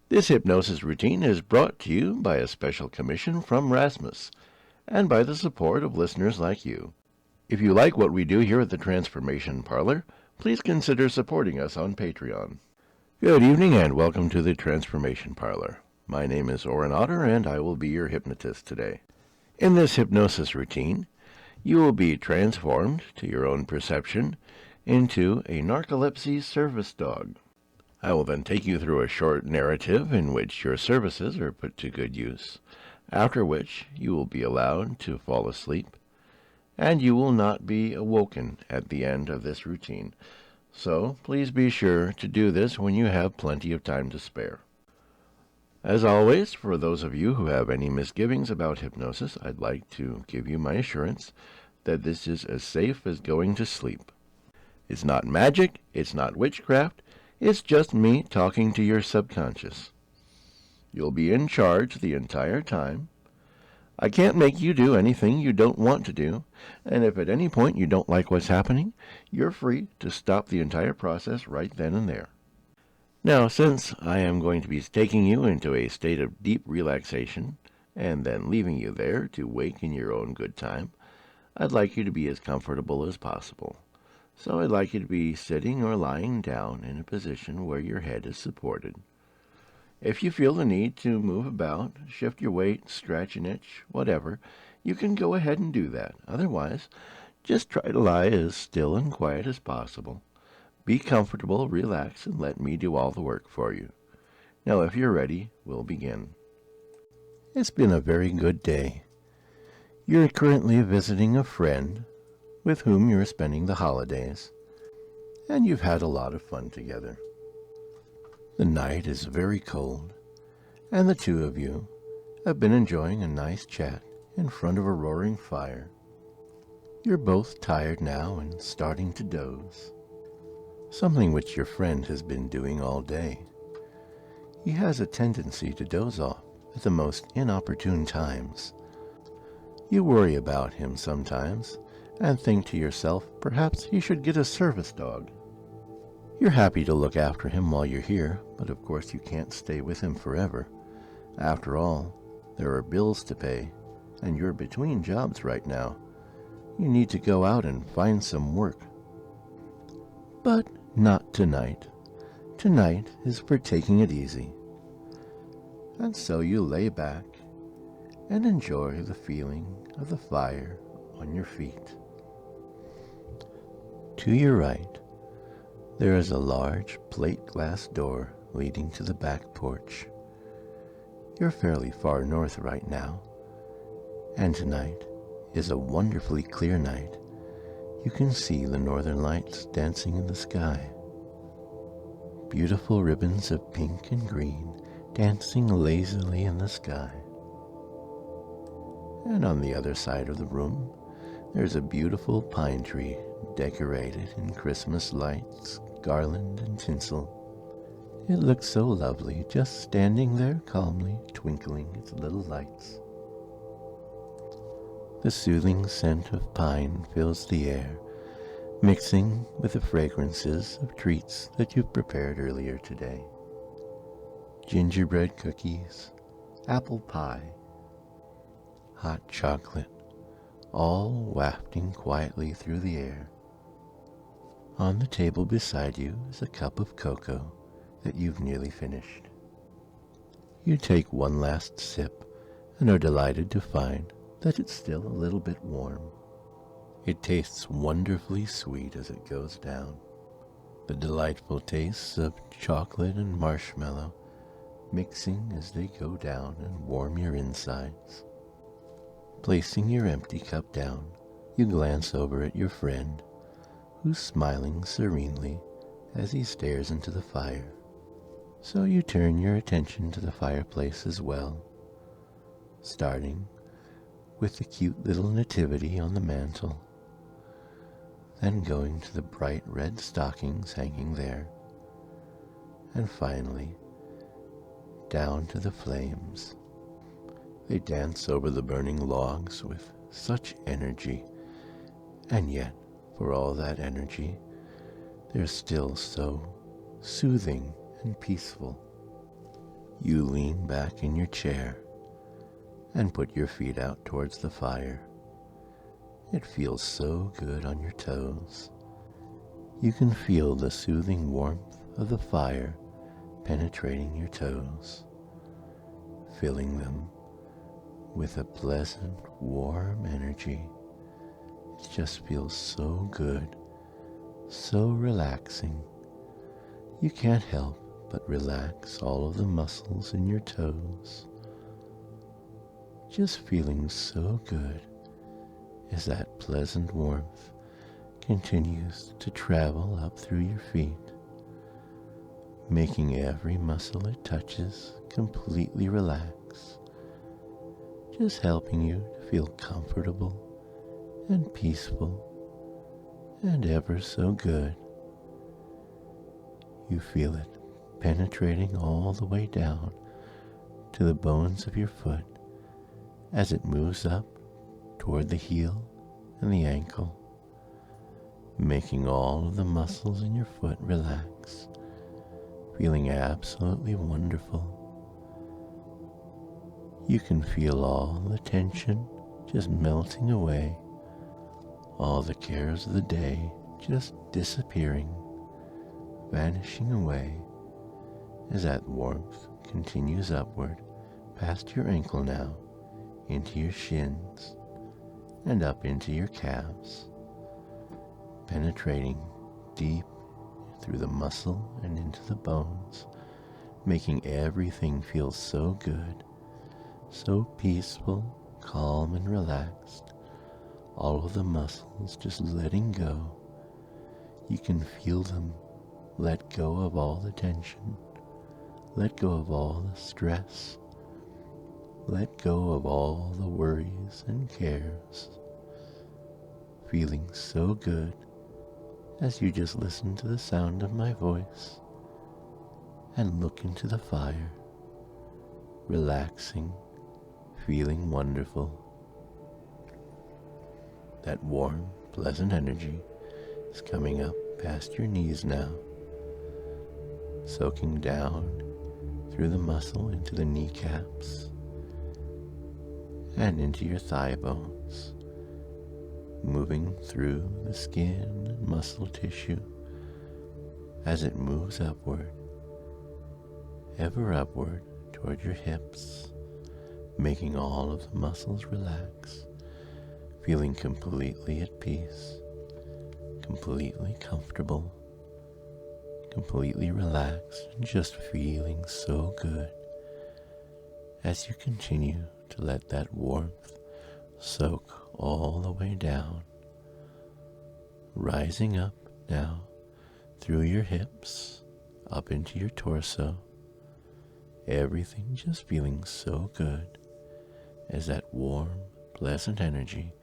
This hypnosis routine is brought to you by a special commission from Rasmus and by the support of listeners like you. If you like what we do here at the Transformation Parlor, please consider supporting us on Patreon. Good evening and welcome to the Transformation Parlor. My name is Oren Otter and I will be your hypnotist today. In this hypnosis routine, you will be transformed to your own perception into a narcolepsy service dog. I will then take you through a short narrative in which your services are put to good use, after which you will be allowed to fall asleep, and you will not be awoken at the end of this routine. So please be sure to do this when you have plenty of time to spare. As always, for those of you who have any misgivings about hypnosis, I'd like to give you my assurance that this is as safe as going to sleep. It's not magic, it's not witchcraft, it's just me talking to your subconscious. You'll be in charge the entire time. I can't make you do anything you don't want to do, and if at any point you don't like what's happening, you're free to stop the entire process right then and there. Now, since I am going to be taking you into a state of deep relaxation and then leaving you there to wake in your own good time, I'd like you to be as comfortable as possible. So I'd like you to be sitting or lying down in a position where your head is supported. If you feel the need to move about, shift your weight, stretch an itch, whatever, you can go ahead and do that. Otherwise, just try to lie as still and quiet as possible. Be comfortable, relax, and let me do all the work for you. Now, if you're ready, we'll begin. It's been a very good day. You're currently visiting a friend with whom you're spending the holidays, and you've had a lot of fun together. The night is very cold, and the two of you have been enjoying a nice chat in front of a roaring fire. You're both tired now and starting to doze, something which your friend has been doing all day. He has a tendency to doze off at the most inopportune times. You worry about him sometimes and think to yourself perhaps he should get a service dog. You're happy to look after him while you're here, but of course you can't stay with him forever. After all, there are bills to pay, and you're between jobs right now. You need to go out and find some work. But not tonight. Tonight is for taking it easy. And so you lay back and enjoy the feeling of the fire on your feet. To your right, there is a large plate glass door leading to the back porch. You're fairly far north right now, and tonight is a wonderfully clear night. You can see the northern lights dancing in the sky. Beautiful ribbons of pink and green dancing lazily in the sky. And on the other side of the room, there's a beautiful pine tree decorated in Christmas lights, garland, and tinsel. It looks so lovely just standing there calmly twinkling its little lights. The soothing scent of pine fills the air, mixing with the fragrances of treats that you've prepared earlier today. Gingerbread cookies, apple pie, hot chocolate, all wafting quietly through the air. On the table beside you is a cup of cocoa that you've nearly finished. You take one last sip and are delighted to find that it's still a little bit warm. It tastes wonderfully sweet as it goes down. The delightful tastes of chocolate and marshmallow mixing as they go down and warm your insides. Placing your empty cup down, you glance over at your friend, who's smiling serenely as he stares into the fire. So you turn your attention to the fireplace as well, starting with the cute little nativity on the mantel, then going to the bright red stockings hanging there, and finally down to the flames. They dance over the burning logs with such energy, and yet, for all that energy, they're still so soothing and peaceful. You lean back in your chair and put your feet out towards the fire. It feels so good on your toes. You can feel the soothing warmth of the fire penetrating your toes, filling them with a pleasant, warm energy. It just feels so good, so relaxing. You can't help but relax all of the muscles in your toes. Just feeling so good as that pleasant warmth continues to travel up through your feet, making every muscle it touches completely relax, just helping you to feel comfortable and peaceful and ever so good. You feel it penetrating all the way down to the bones of your foot as it moves up toward the heel and the ankle, making all of the muscles in your foot relax, feeling absolutely wonderful. You can feel all the tension just melting away, all the cares of the day just disappearing, vanishing away as that warmth continues upward past your ankle now, into your shins, and up into your calves, penetrating deep through the muscle and into the bones, making everything feel so good, so peaceful, calm, and relaxed. All of the muscles just letting go. You can feel them let go of all the tension, let go of all the stress, let go of all the worries and cares. Feeling so good as you just listen to the sound of my voice and look into the fire, relaxing, feeling wonderful. That warm, pleasant energy is coming up past your knees now, soaking down through the muscle into the kneecaps and into your thigh bones, moving through the skin and muscle tissue as it moves upward, ever upward toward your hips, making all of the muscles relax, feeling completely at peace, completely comfortable, completely relaxed, and just feeling so good as you continue to let that warmth soak all the way down, rising up now through your hips, up into your torso, everything just feeling so good as that warm, pleasant energy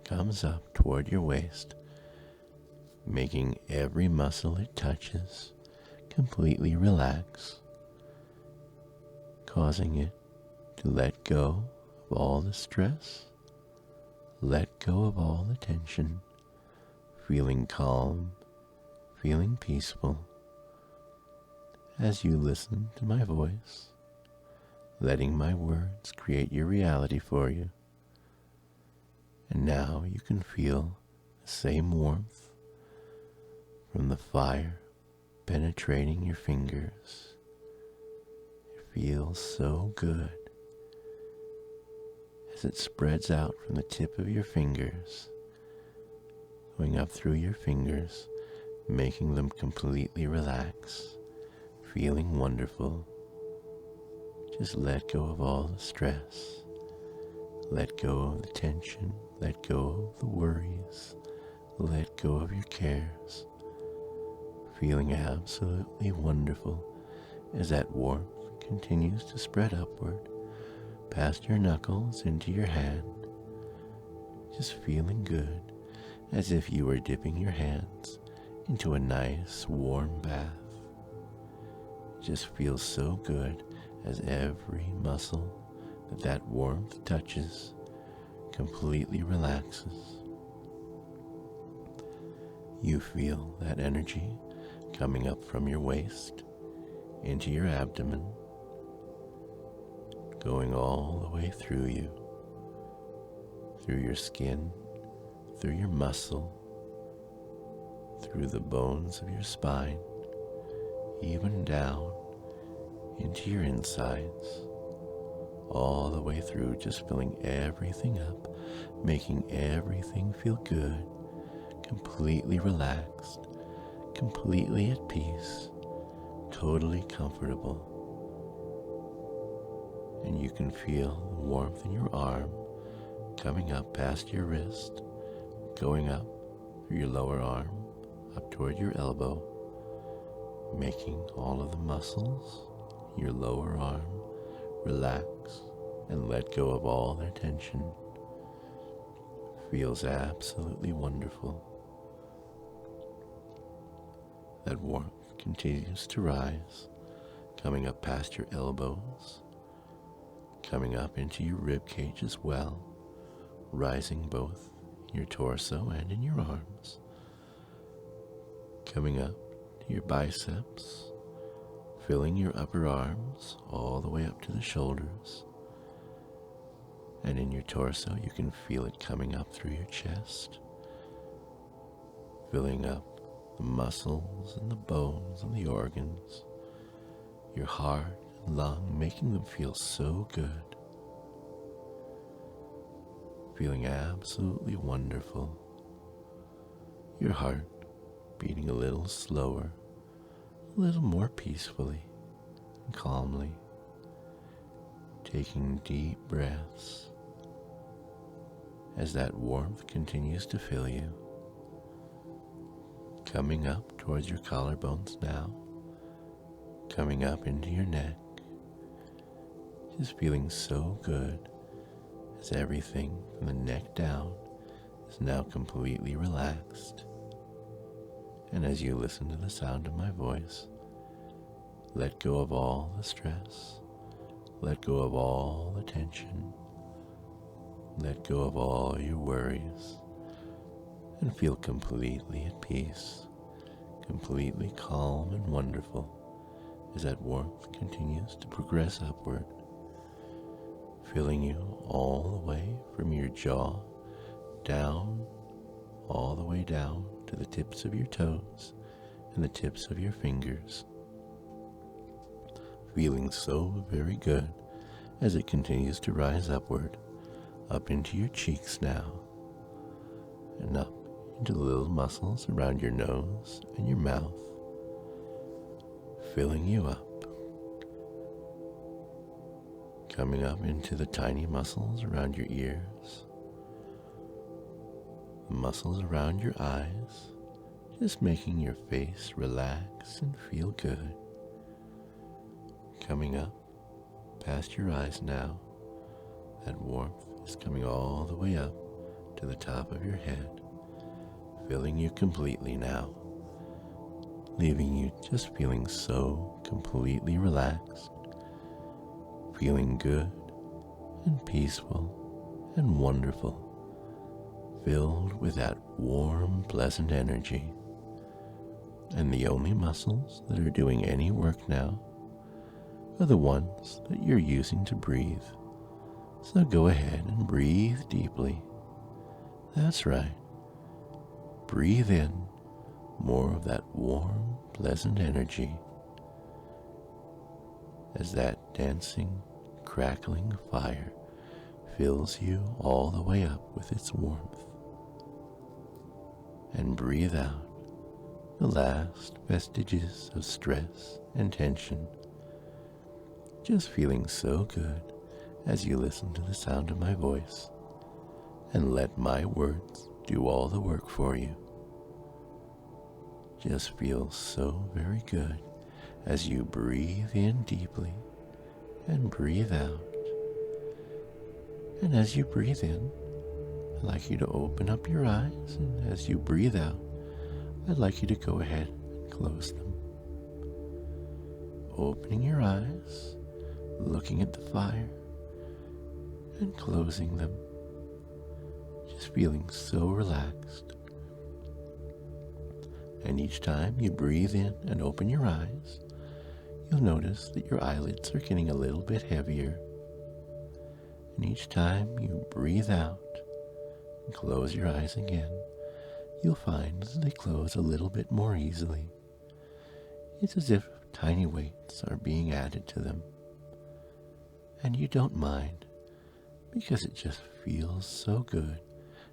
comes up toward your waist, making every muscle it touches completely relax, causing it to let go of all the stress, let go of all the tension, feeling calm, feeling peaceful as you listen to my voice, letting my words create your reality for you. And now you can feel the same warmth from the fire penetrating your fingers. It feels so good as it spreads out from the tip of your fingers, going up through your fingers, making them completely relax, feeling wonderful. Just let go of all the stress, let go of the tension, let go of the worries, let go of your cares, feeling absolutely wonderful as that warmth continues to spread upward past your knuckles into your hand, just feeling good as if you were dipping your hands into a nice warm bath. It just feels so good as every muscle that warmth touches completely relaxes. You feel that energy coming up from your waist into your abdomen, going all the way through you, through your skin, through your muscle, through the bones of your spine, even down into your insides, all the way through, just filling everything up, making everything feel good, completely relaxed, completely at peace, totally comfortable. And you can feel the warmth in your arm coming up past your wrist, going up through your lower arm, up toward your elbow, making all of the muscles in your lower arm relax and let go of all their tension. Feels absolutely wonderful. That warmth continues to rise, coming up past your elbows, coming up into your rib cage as well, rising both in your torso and in your arms, coming up to your biceps, filling your upper arms all the way up to the shoulders, and in your torso you can feel it coming up through your chest, filling up the muscles and the bones and the organs, your heart and lung, making them feel so good, feeling absolutely wonderful. Your heart beating a little slower, a little more peacefully and calmly, taking deep breaths as that warmth continues to fill you, coming up towards your collarbones now, coming up into your neck, just feeling so good as everything from the neck down is now completely relaxed. And as you listen to the sound of my voice, let go of all the stress, let go of all the tension, let go of all your worries, and feel completely at peace, completely calm and wonderful as that warmth continues to progress upward, filling you all the way from your jaw down, all the way down to the tips of your toes and the tips of your fingers, feeling so very good as it continues to rise upward, up into your cheeks now, and up into the little muscles around your nose and your mouth, filling you up, coming up into the tiny muscles around your ears, the muscles around your eyes, just making your face relax and feel good, coming up past your eyes now. That warmth is coming all the way up to the top of your head, filling you completely now, leaving you just feeling so completely relaxed, feeling good and peaceful and wonderful, filled with that warm, pleasant energy. And the only muscles that are doing any work now are the ones that you're using to breathe. So go ahead and breathe deeply. That's right. Breathe in more of that warm, pleasant energy as that dancing, crackling fire fills you all the way up with its warmth. And breathe out the last vestiges of stress and tension, just feeling so good as you listen to the sound of my voice and let my words do all the work for you. Just feel so very good as you breathe in deeply and breathe out. And as you breathe in, I'd like you to open up your eyes, and as you breathe out, I'd like you to go ahead and close them. Opening your eyes, looking at the fire, and closing them, just feeling so relaxed. And each time you breathe in and open your eyes, you'll notice that your eyelids are getting a little bit heavier. And each time you breathe out and close your eyes again, you'll find that they close a little bit more easily. It's as if tiny weights are being added to them. And you don't mind, because it just feels so good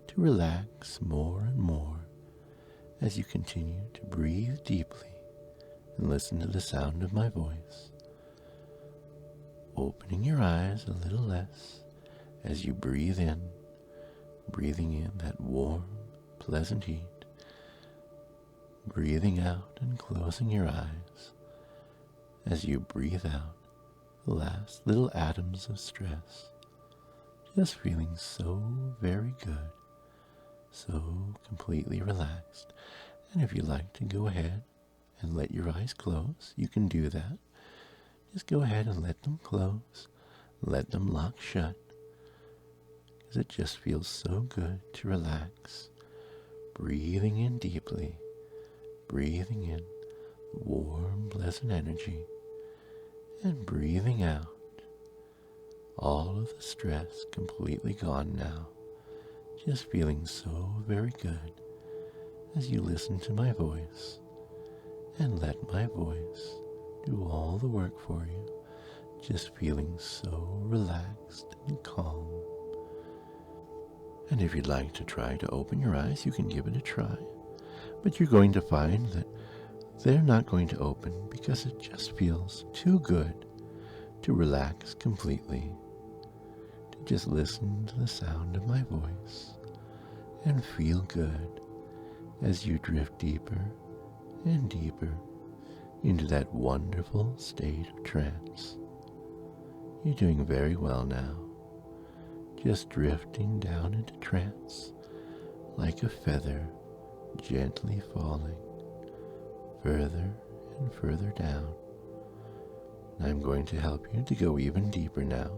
to relax more and more as you continue to breathe deeply and listen to the sound of my voice. Opening your eyes a little less as you breathe in, breathing in that warm, pleasant heat, breathing out and closing your eyes as you breathe out the last little atoms of stress, just feeling so very good, so completely relaxed. And if you'd like to go ahead and let your eyes close, you can do that. Just go ahead and let them close, let them lock shut, because it just feels so good to relax. Breathing in deeply, breathing in warm, pleasant energy, and breathing out all of the stress completely gone now. Just feeling so very good as you listen to my voice and let my voice do all the work for you. Just feeling so relaxed and calm. And if you'd like to try to open your eyes, you can give it a try. But you're going to find that they're not going to open because it just feels too good to relax completely. To just listen to the sound of my voice and feel good as you drift deeper and deeper into that wonderful state of trance. You're doing very well now, just drifting down into trance like a feather gently falling further and further down. And I'm going to help you to go even deeper now.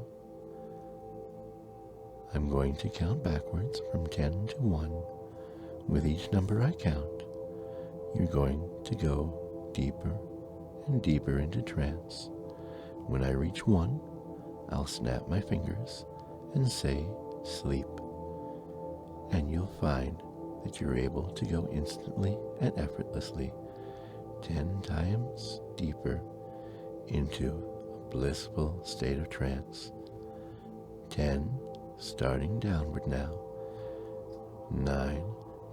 I'm going to count backwards from 10 to 1. With each number I count, you're going to go deeper and deeper into trance. When I reach 1, I'll snap my fingers and say, sleep. And you'll find that you're able to go instantly and effortlessly 10 times deeper into a blissful state of trance. 10, starting downward now. 9,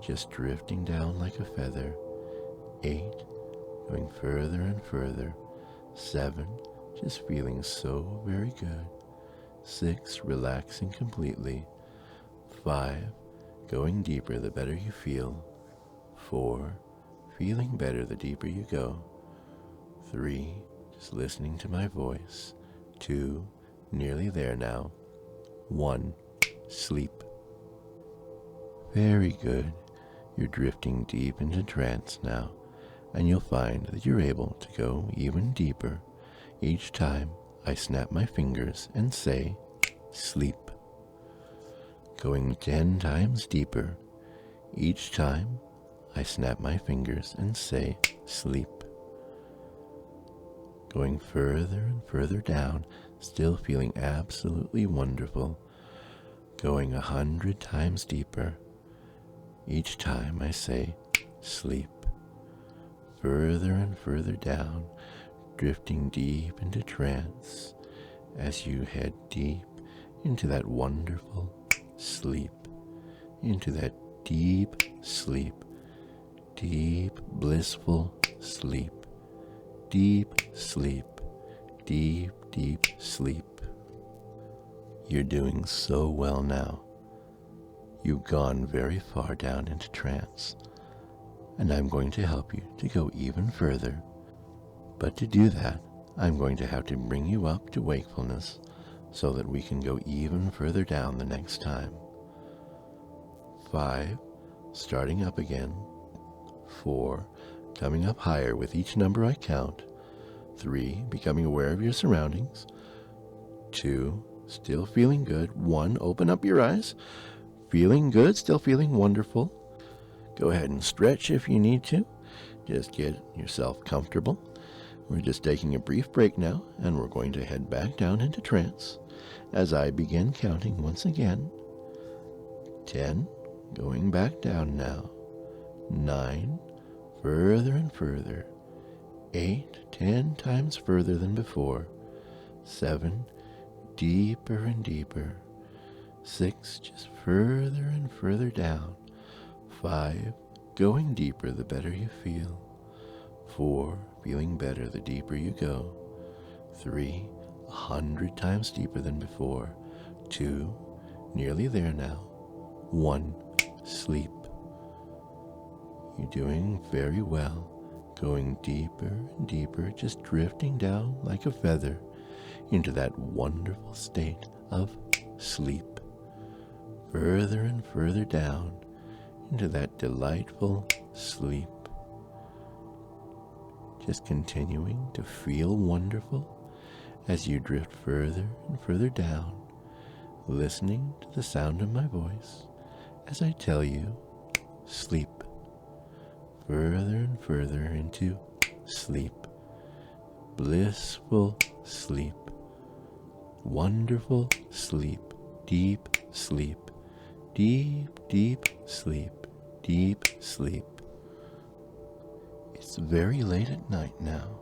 just drifting down like a feather. 8, going further and further. 7, just feeling so very good. 6, relaxing completely. 5, going deeper the better you feel. 4, feeling better the deeper you go. 3, just listening to my voice. 2, nearly there now. 1, sleep. Very good. You're drifting deep into trance now, and you'll find that you're able to go even deeper each time I snap my fingers and say, sleep. Going 10 times deeper each time I snap my fingers and say, sleep. Going further and further down, still feeling absolutely wonderful. Going 100 times deeper each time I say, sleep. Further and further down, drifting deep into trance as you head deep into that wonderful sleep, into that deep sleep, deep blissful sleep, deep sleep, deep, deep sleep. You're doing so well now. You've gone very far down into trance, and I'm going to help you to go even further. But to do that, I'm going to have to bring you up to wakefulness so that we can go even further down the next time. 5, starting up again. 4, coming up higher with each number I count. 3, becoming aware of your surroundings. 2, still feeling good. 1, open up your eyes. Feeling good, still feeling wonderful. Go ahead and stretch if you need to. Just get yourself comfortable. We're just taking a brief break now, and we're going to head back down into trance. as I begin counting once again. 10, going back down now. 9, further and further. 8, 10 times further than before. 7, deeper and deeper. 6, just further and further down. 5, going deeper the better you feel. 4, feeling better the deeper you go. 3, 100 times deeper than before. 2, nearly there now. 1, sleep. You're doing very well, going deeper and deeper, just drifting down like a feather into that wonderful state of sleep. Further and further down into that delightful sleep. Just continuing to feel wonderful as you drift further and further down, listening to the sound of my voice as I tell you, sleep. Further and further into sleep. Blissful sleep. Wonderful sleep. Deep sleep. Deep, deep sleep. Deep sleep. It's very late at night now,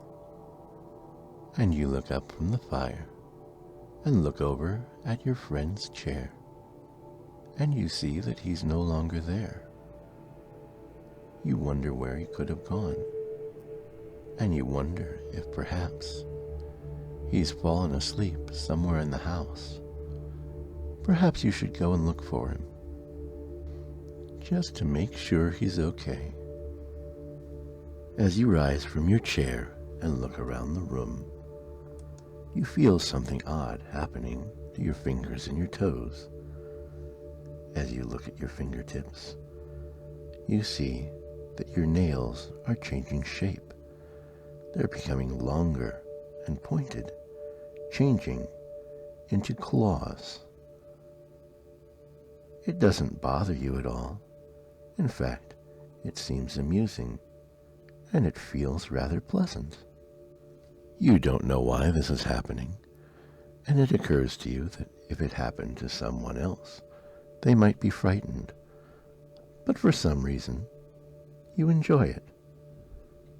and you look up from the fire and look over at your friend's chair, and you see that he's no longer there. You wonder where he could have gone, and you wonder if perhaps he's fallen asleep somewhere in the house. Perhaps you should go and look for him, just to make sure he's okay. As you rise from your chair and look around the room, you feel something odd happening to your fingers and your toes. As you look at your fingertips, you see that your nails are changing shape. They're becoming longer and pointed, changing into claws. It doesn't bother you at all. In fact, it seems amusing, and it feels rather pleasant. You don't know why this is happening, and it occurs to you that if it happened to someone else, they might be frightened. But for some reason, you enjoy it.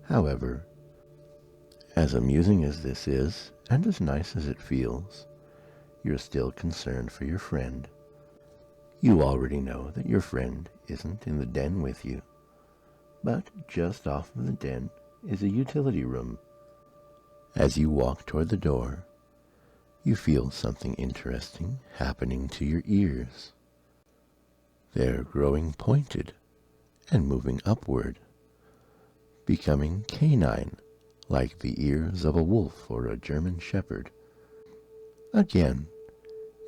However, as amusing as this is, and as nice as it feels, you're still concerned for your friend. You already know that your friend isn't in the den with you, but just off of the den is a utility room. As you walk toward the door, you feel something interesting happening to your ears. They're growing pointed and moving upward, becoming canine, like the ears of a wolf or a German shepherd. Again,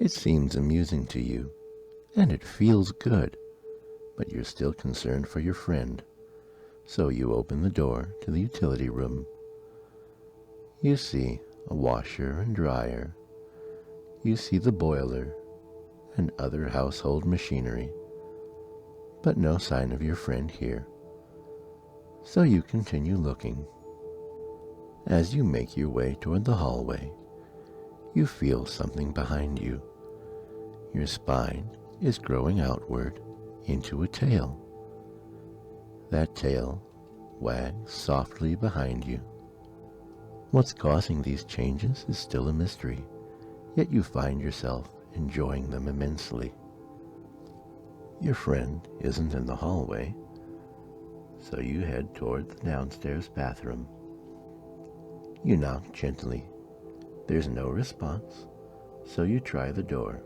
it seems amusing to you, and it feels good, but you're still concerned for your friend, so you open the door to the utility room. You see a washer and dryer. You see the boiler and other household machinery, but no sign of your friend here. So you continue looking. As you make your way toward the hallway, you feel something behind you. Your spine is growing outward into a tail. That tail wags softly behind you. What's causing these changes is still a mystery, yet you find yourself enjoying them immensely. Your friend isn't in the hallway, so you head toward the downstairs bathroom. You knock gently. There's no response, so you try the door.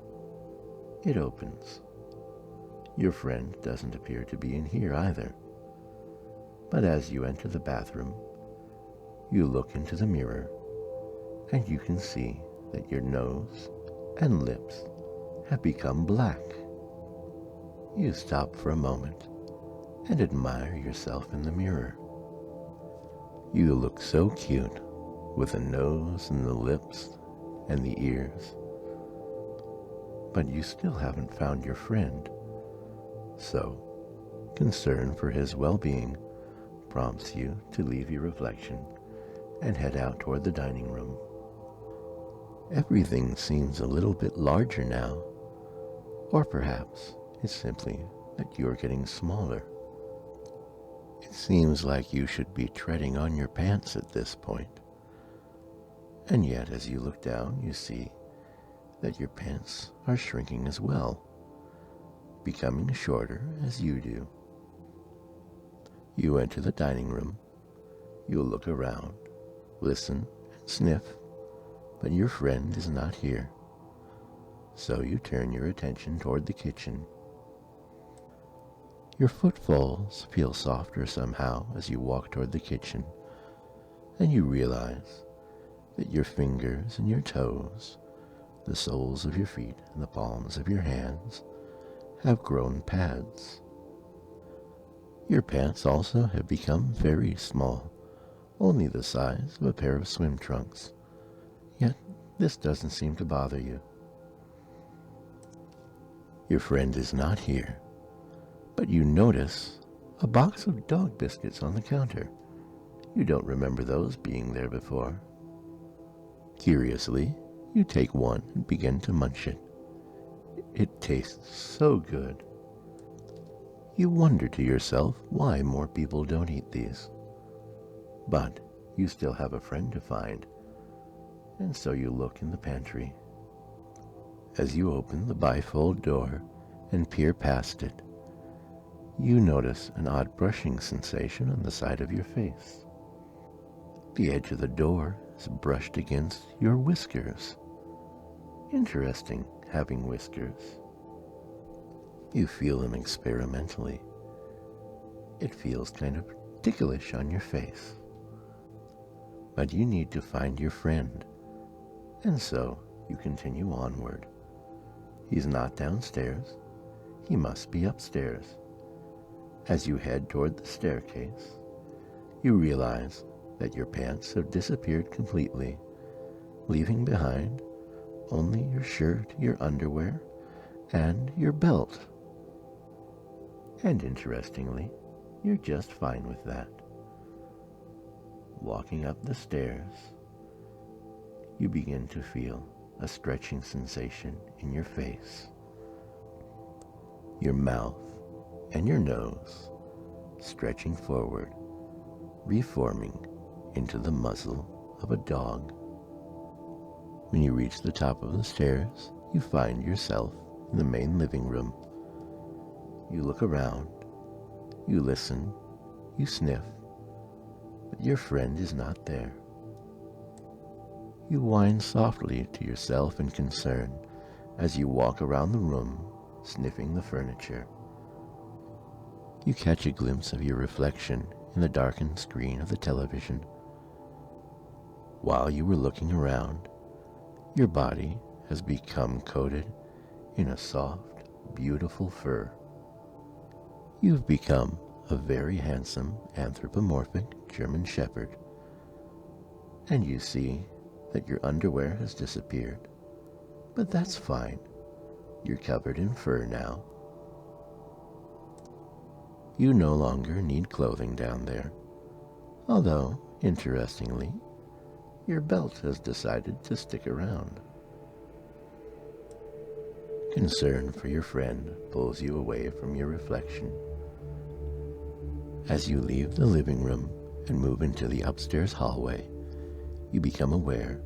It opens. Your friend doesn't appear to be in here either. But as you enter the bathroom, you look into the mirror, and you can see that your nose and lips have become black. You stop for a moment and admire yourself in the mirror. You look so cute with the nose and the lips and the ears, but you still haven't found your friend. So, concern for his well-being prompts you to leave your reflection and head out toward the dining room. Everything seems a little bit larger now, or perhaps it's simply that you're getting smaller. It seems like you should be treading on your pants at this point. And yet, as you look down, you see that your pants are shrinking as well, becoming shorter as you do. You enter the dining room. You look around, listen, and sniff, but your friend is not here. So you turn your attention toward the kitchen. Your footfalls feel softer somehow as you walk toward the kitchen, and you realize that your fingers and your toes, the soles of your feet and the palms of your hands, have grown pads. Your pants also have become very small, only the size of a pair of swim trunks. Yet this doesn't seem to bother you. Your friend is not here, but you notice a box of dog biscuits on the counter. You don't remember those being there before. Curiously, you take one and begin to munch it. It tastes so good. You wonder to yourself why more people don't eat these. But you still have a friend to find, and so you look in the pantry. As you open the bifold door and peer past it, you notice an odd brushing sensation on the side of your face. The edge of the door is brushed against your whiskers. Interesting, having whiskers. You feel them experimentally. It feels kind of ticklish on your face. But you need to find your friend, and so you continue onward. He's not downstairs. He must be upstairs. As you head toward the staircase, you realize that your pants have disappeared completely, leaving behind only your shirt, your underwear, and your belt. And interestingly, you're just fine with that. Walking up the stairs, you begin to feel a stretching sensation in your face. Your mouth and your nose stretching forward, reforming into the muzzle of a dog. When you reach the top of the stairs, you find yourself in the main living room. You look around, you listen, you sniff, but your friend is not there. You whine softly to yourself in concern as you walk around the room, sniffing the furniture. You catch a glimpse of your reflection in the darkened screen of the television. While you were looking around, your body has become coated in a soft, beautiful fur. You've become a very handsome anthropomorphic German Shepherd, and you see that your underwear has disappeared, but that's fine. You're covered in fur now. You no longer need clothing down there, although, interestingly, your belt has decided to stick around. Concern for your friend pulls you away from your reflection. As you leave the living room and move into the upstairs hallway, you become aware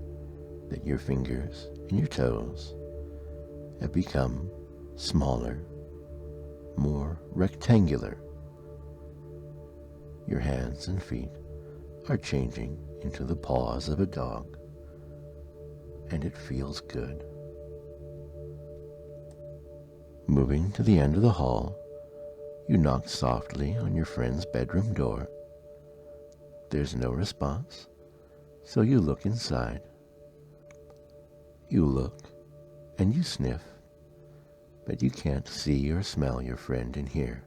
that your fingers and your toes have become smaller, more rectangular. Your hands and feet are changing into the paws of a dog, and it feels good. Moving to the end of the hall, you knock softly on your friend's bedroom door. There's no response, so you look inside. You look and you sniff, but you can't see or smell your friend in here.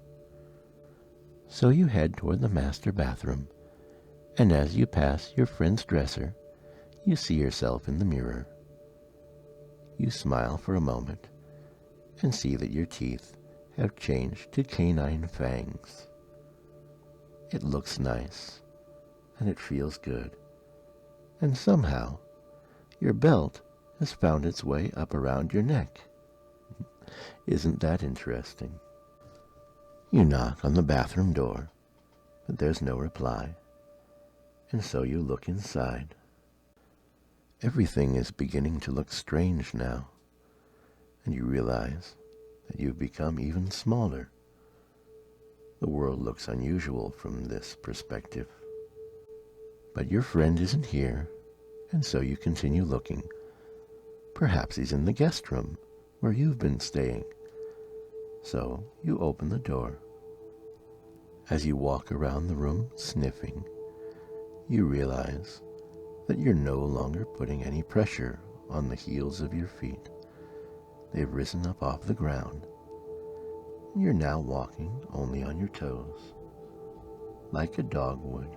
So you head toward the master bathroom, and as you pass your friend's dresser, you see yourself in the mirror. You smile for a moment and see that your teeth have changed to canine fangs. It looks nice, and it feels good, and somehow your belt has found its way up around your neck. Isn't that interesting? You knock on the bathroom door, but there's no reply, and so you look inside. Everything is beginning to look strange now, and you realize that you've become even smaller. The world looks unusual from this perspective. But your friend isn't here, and so you continue looking. Perhaps he's in the guest room where you've been staying. So you open the door. As you walk around the room sniffing, you realize that you're no longer putting any pressure on the heels of your feet. They've risen up off the ground. You're now walking only on your toes, like a dog would.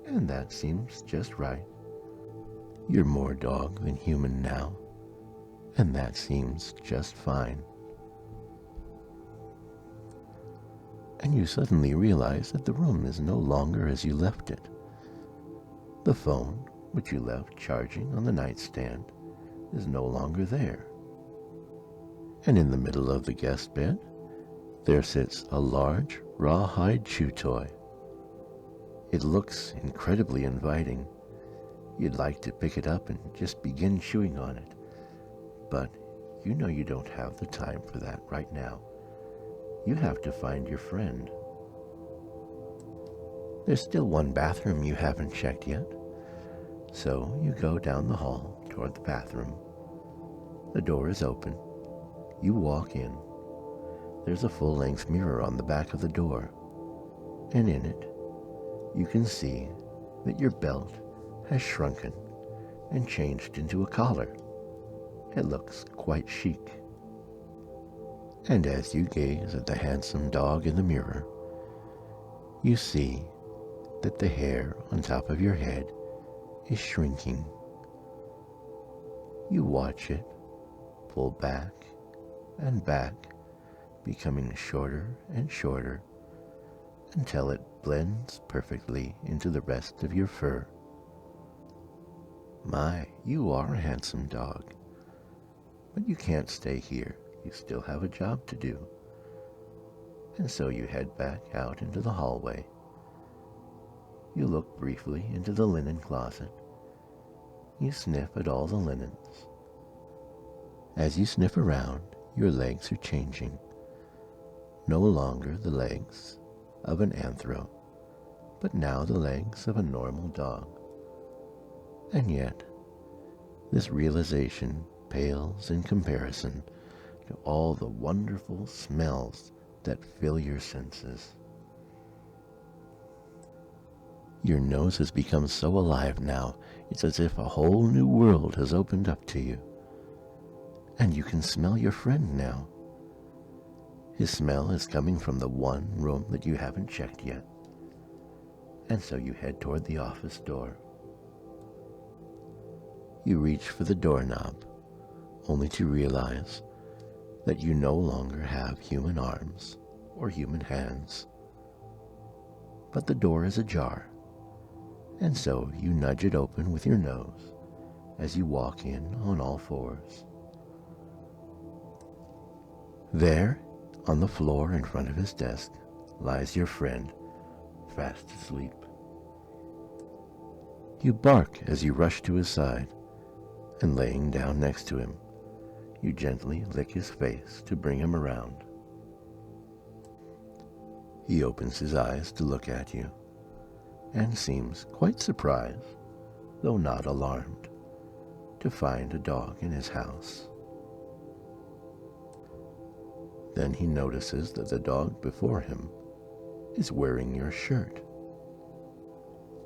And that seems just right. You're more dog than human now, and that seems just fine. And you suddenly realize that the room is no longer as you left it. The phone, which you left charging on the nightstand, is no longer there. And in the middle of the guest bed, there sits a large, rawhide chew toy. It looks incredibly inviting. You'd like to pick it up and just begin chewing on it. But you know you don't have the time for that right now. You have to find your friend. There's still one bathroom you haven't checked yet. So you go down the hall toward the bathroom. The door is open. You walk in. There's a full-length mirror on the back of the door, and in it, you can see that your belt has shrunken and changed into a collar. It looks quite chic. And as you gaze at the handsome dog in the mirror, you see that the hair on top of your head is shrinking. You watch it pull back and back, becoming shorter and shorter until it blends perfectly into the rest of your fur. My, you are a handsome dog. But you can't stay here. You still have a job to do. And so you head back out into the hallway. You look briefly into the linen closet. You sniff at all the linens. As you sniff around, your legs are changing. No longer the legs of an anthro, but now the legs of a normal dog. And yet, this realization pales in comparison to all the wonderful smells that fill your senses. Your nose has become so alive now, it's as if a whole new world has opened up to you. And you can smell your friend now. His smell is coming from the one room that you haven't checked yet. And so you head toward the office door. You reach for the doorknob, only to realize that you no longer have human arms or human hands. But the door is ajar, and so you nudge it open with your nose as you walk in on all fours. There, on the floor in front of his desk, lies your friend, fast asleep. You bark as you rush to his side, and laying down next to him, you gently lick his face to bring him around. He opens his eyes to look at you, and seems quite surprised, though not alarmed, to find a dog in his house. Then he notices that the dog before him is wearing your shirt.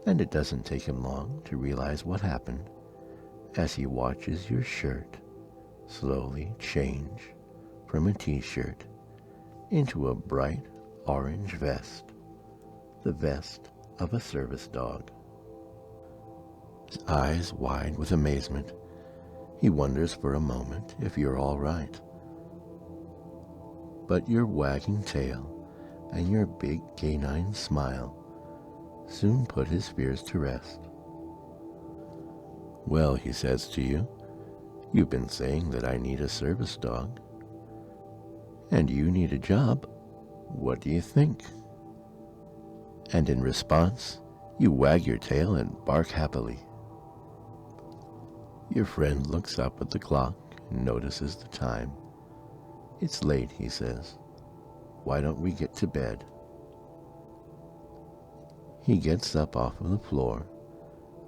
And it doesn't take him long to realize what happened as he watches your shirt slowly change from a t-shirt into a bright orange vest, the vest of a service dog. His eyes wide with amazement, he wonders for a moment if you're all right. But your wagging tail and your big canine smile soon put his fears to rest. Well, he says to you, You've been saying that I need a service dog, and you need a job. What do you think?" And in response, you wag your tail and bark happily. Your friend looks up at the clock and notices the time. "It's late," he says. "Why don't we get to bed?" He gets up off of the floor,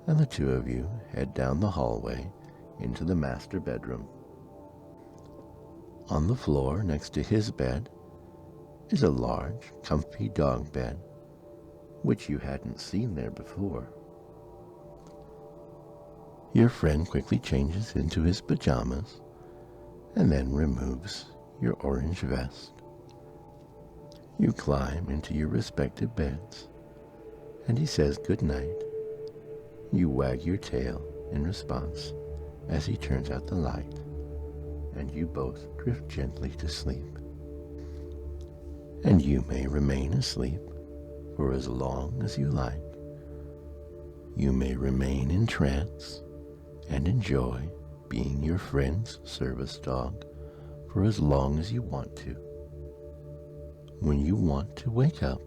and the two of you head down the hallway into the master bedroom. On the floor next to his bed is a large, comfy dog bed, which you hadn't seen there before. Your friend quickly changes into his pajamas and then removes your orange vest. You climb into your respective beds, and he says good night. You wag your tail in response as he turns out the light, and you both drift gently to sleep. And you may remain asleep for as long as you like. You may remain in trance and enjoy being your friend's service dog for as long as you want to. When you want to wake up,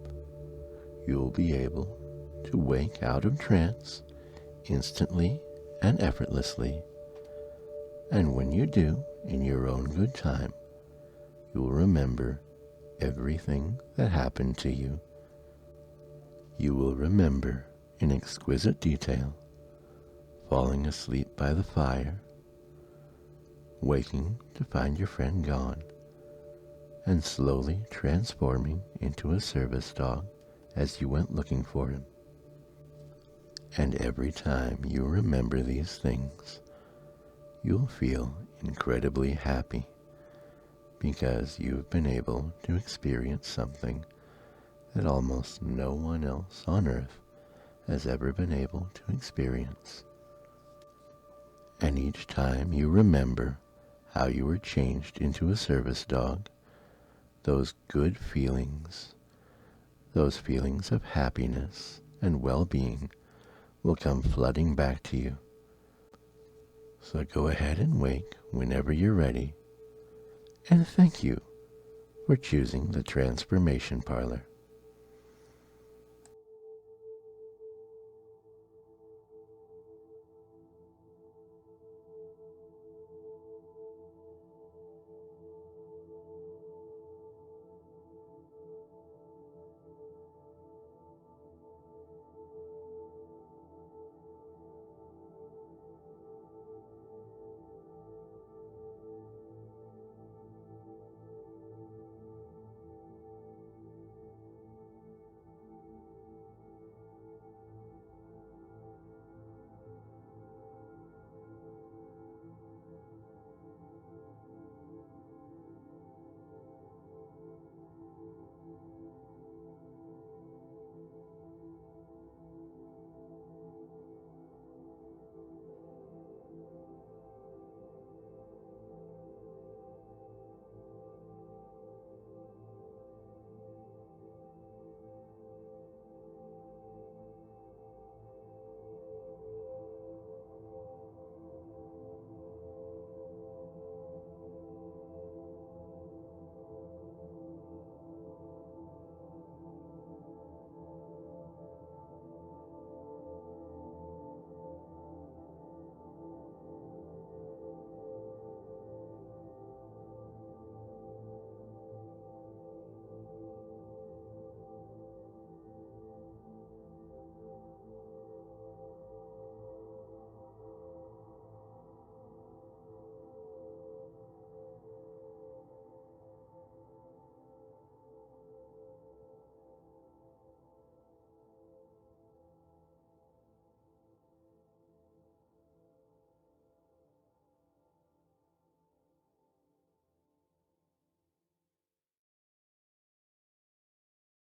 you'll be able to wake out of trance instantly and effortlessly. And when you do, in your own good time, you'll remember everything that happened to you. You will remember in exquisite detail falling asleep by the fire, waking to find your friend gone, and slowly transforming into a service dog as you went looking for him. And every time you remember these things, you'll feel incredibly happy because you've been able to experience something that almost no one else on earth has ever been able to experience. And each time you remember how you were changed into a service dog, those good feelings, those feelings of happiness and well-being will come flooding back to you. So go ahead and wake whenever you're ready, and thank you for choosing the Transformation Parlor.